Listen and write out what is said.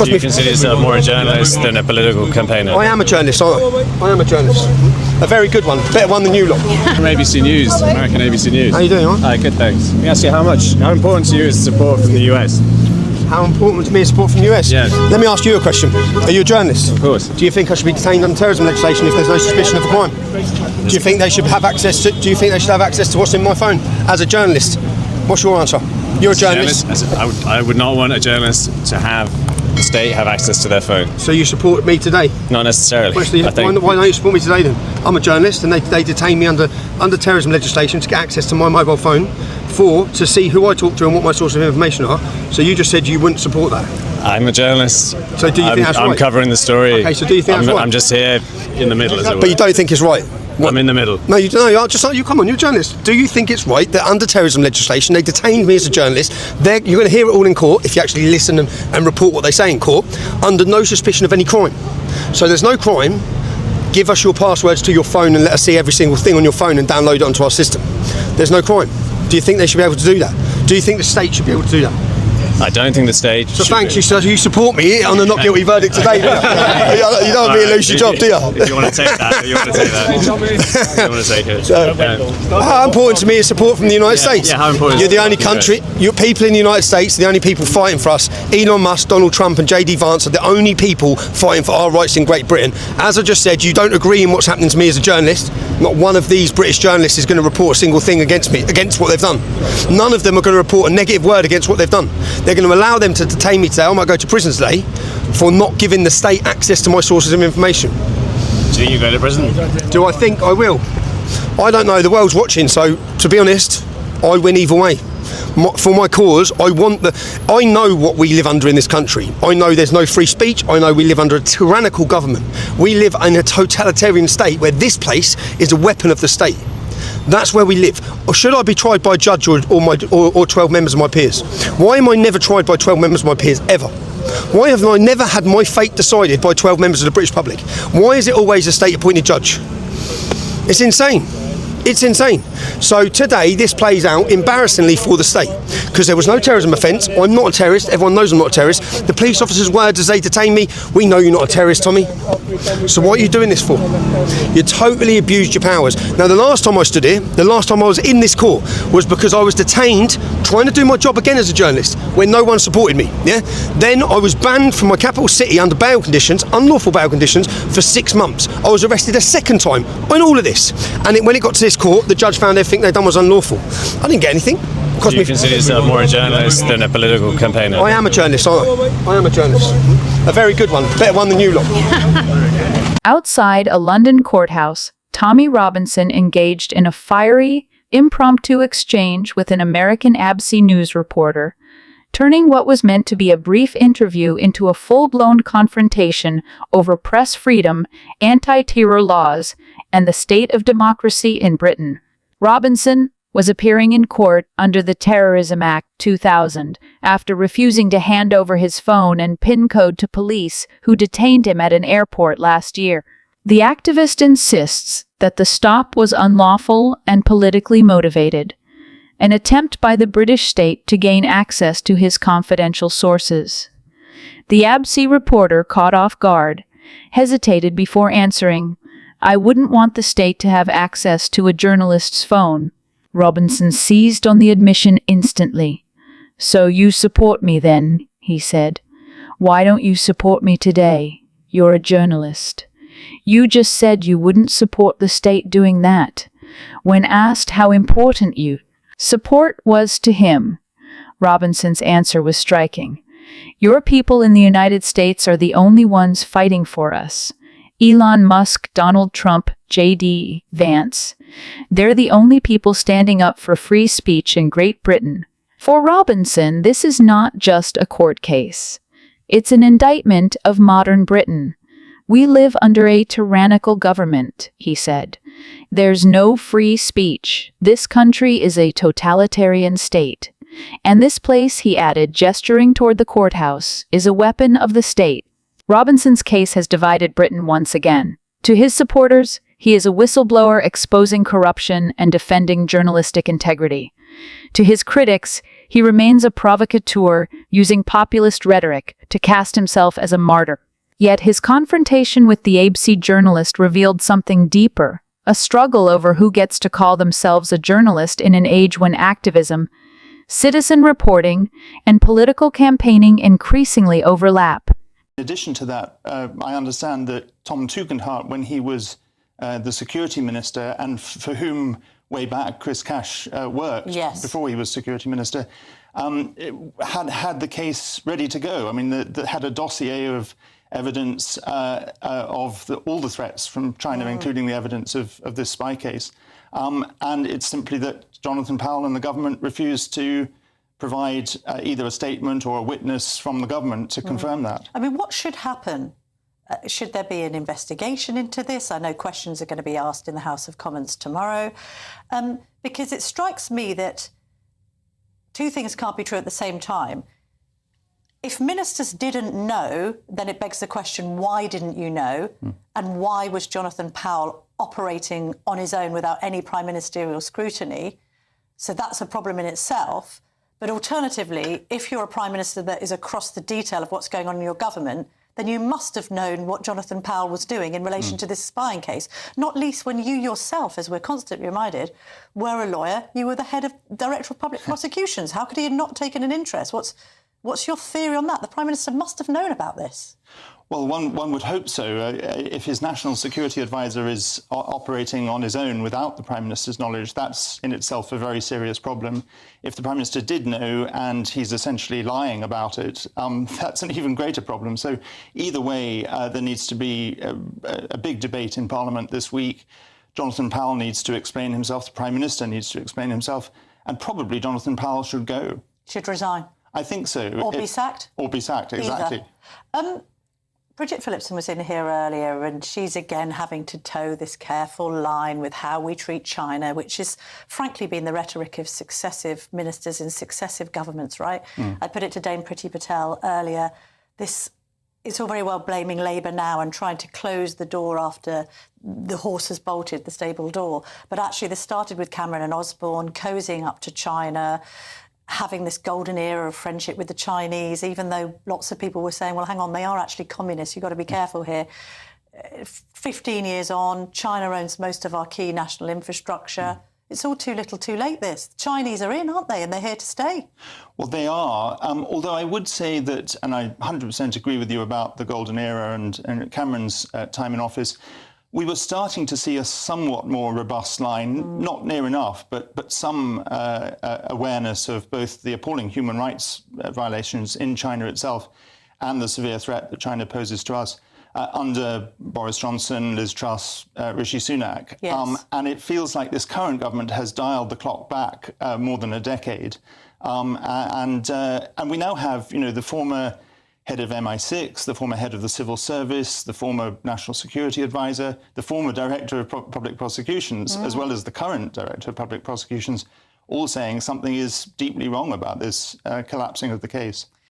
Do you consider yourself more a journalist than a political campaigner? I am a journalist, aren't I? I am a journalist. A very good one. Better one than you lot. From ABC News, American ABC News. How you doing, all right? Good, thanks. Let me ask you, how important to you is support from the US? How important to me is support from the US? Yes. Let me ask you a question. Are you a journalist? Of course. Do you think I should be detained under terrorism legislation if there's no suspicion of a crime? Do you think they should have access to? Do you think they should have access to what's in my phone as a journalist? What's your answer? You're a journalist. I would not want a journalist to have the state have access to their phone. So you support me today? Not necessarily. Why don't you support me today then? I'm a journalist, and they detain me under terrorism legislation to get access to my mobile phone to see who I talk to and what my source of information are. So you just said you wouldn't support that. I'm a journalist. So do you think that's right? I'm covering the story. Okay, so do you think that's right? I'm just here in the middle, as it were. But you don't think it's right? What? I'm in the middle. No, you don't. You come on. You're a journalist. Do you think it's right that under terrorism legislation they detained me as a journalist? You're going to hear it all in court if you actually listen and report what they say in court, under no suspicion of any crime. So there's no crime. Give us your passwords to your phone and let us see every single thing on your phone and download it onto our system. There's no crime. Do you think they should be able to do that? Do you think the state should be able to do that? I don't think the state. So thanks, you sir. You support me on the not guilty verdict today. You don't want me to lose your job, do you? If you want to take that, you want to take it. So, how important to me is support from the United States? Yeah, how important? You're the only country. Your people in the United States, the only people fighting for us. Elon Musk, Donald Trump, and JD Vance are the only people fighting for our rights in Great Britain. As I just said, you don't agree in what's happening to me as a journalist. Not one of these British journalists is going to report a single thing against me, against what they've done. None of them are going to report a negative word against what they've done. They're going to allow them to detain me today. I might go to prison today for not giving the state access to my sources of information. Do you think you go to prison? Do I think I will? I don't know. The world's watching, so to be honest, I win either way. For my cause, I know what we live under in this country. I know there's no free speech. I know we live under a tyrannical government. We live in a totalitarian state where this place is a weapon of the state. That's where we live. Or should I be tried by a judge or 12 members of my peers? Why am I never tried by 12 members of my peers, ever? Why have I never had my fate decided by 12 members of the British public? Why is it always a state-appointed judge? It's insane. It's insane. So today, this plays out embarrassingly for the state, because there was no terrorism offence. I'm not a terrorist. Everyone knows I'm not a terrorist. The police officers' words as they detain me, we know you're not a terrorist, Tommy. So what are you doing this for? You totally abused your powers. Now, the last time I stood here, the last time I was in this court, was because I was detained trying to do my job again as a journalist when no one supported me. Yeah. Then I was banned from my capital city under bail conditions, unlawful bail conditions, for 6 months. I was arrested a second time on all of this. And when it got to this court, the judge found everything they'd done was unlawful. I didn't get anything. Do you consider yourself more a journalist than a political campaigner? I am a journalist, aren't I? I am a journalist. A very good one. Better one than you lot. Outside a London courthouse, Tommy Robinson engaged in a fiery, impromptu exchange with an American ABC News reporter, turning what was meant to be a brief interview into a full-blown confrontation over press freedom, anti-terror laws, and the state of democracy in Britain. Robinson was appearing in court under the Terrorism Act 2000 after refusing to hand over his phone and PIN code to police who detained him at an airport last year. The activist insists that the stop was unlawful and politically motivated, an attempt by the British state to gain access to his confidential sources. The ABC reporter, caught off guard, hesitated before answering, "I wouldn't want the state to have access to a journalist's phone." Robinson seized on the admission instantly. "So you support me then," he said. "Why don't you support me today? You're a journalist. You just said you wouldn't support the state doing that." When asked how important you support was to him, Robinson's answer was striking. "Your people in the United States are the only ones fighting for us. Elon Musk, Donald Trump, JD Vance. They're the only people standing up for free speech in Great Britain." For Robinson, this is not just a court case. It's an indictment of modern Britain. "We live under a tyrannical government," he said. "There's no free speech. This country is a totalitarian state. And this place," he added, gesturing toward the courthouse, "is a weapon of the state." Robinson's case has divided Britain once again. To his supporters, he is a whistleblower exposing corruption and defending journalistic integrity. To his critics, He remains a provocateur, using populist rhetoric to cast himself as a martyr. Yet his confrontation with the ABC journalist revealed something deeper, a struggle over who gets to call themselves a journalist in an age when activism, citizen reporting, and political campaigning increasingly overlap. In addition to that, I understand that Tom Tugendhat, when he was the security minister, and for whom way back Chris Cash worked before he was security minister, had the case ready to go. I mean, had a dossier of evidence of all the threats from China, including the evidence of this spy case. And it's simply that Jonathan Powell and the government refused to provide either a statement or a witness from the government to confirm that. I mean, what should happen? Should there be an investigation into this? I know questions are going to be asked in the House of Commons tomorrow, because it strikes me that two things can't be true at the same time. If ministers didn't know, then it begs the question, why didn't you know? And why was Jonathan Powell operating on his own without any prime ministerial scrutiny? So that's a problem in itself. But alternatively, if you're a prime minister that is across the detail of what's going on in your government, then you must have known what Jonathan Powell was doing in relation to this spying case, not least when you yourself, as we're constantly reminded, were a lawyer. You were the head of Director of Public Prosecutions. How could he have not taken an interest? What's your theory on that? The Prime Minister must have known about this. Well, one would hope so. If his national security advisor is operating on his own without the Prime Minister's knowledge, that's in itself a very serious problem. If the Prime Minister did know and he's essentially lying about it, that's an even greater problem. So either way, there needs to be a big debate in Parliament this week. Jonathan Powell needs to explain himself, the Prime Minister needs to explain himself, and probably Jonathan Powell should go. Should resign. I think so. Or be sacked? Or be sacked, exactly. Bridget Phillipson was in here earlier, and she's again having to toe this careful line with how we treat China, which has frankly been the rhetoric of successive ministers in successive governments, right? I put it to Dame Priti Patel earlier. It's all very well blaming Labour now and trying to close the door after the horse has bolted the stable door. But actually, this started with Cameron and Osborne cozying up to China, having this golden era of friendship with the Chinese, even though lots of people were saying, well, hang on, they are actually communists. You've got to be careful here. 15 years on, China owns most of our key national infrastructure. It's all too little too late, this. The Chinese are in, aren't they? And they're here to stay. Well, they are. Although I would say that, and I 100% agree with you about the golden era and Cameron's time in office, we were starting to see a somewhat more robust line, not near enough, but some awareness of both the appalling human rights violations in China itself and the severe threat that China poses to us under Boris Johnson, Liz Truss, Rishi Sunak. Yes. And it feels like this current government has dialed the clock back more than a decade. And we now have, the former head of MI6, the former head of the civil service, the former national security advisor, the former director of public prosecutions, as well as the current director of public prosecutions, all saying something is deeply wrong about this collapsing of the case.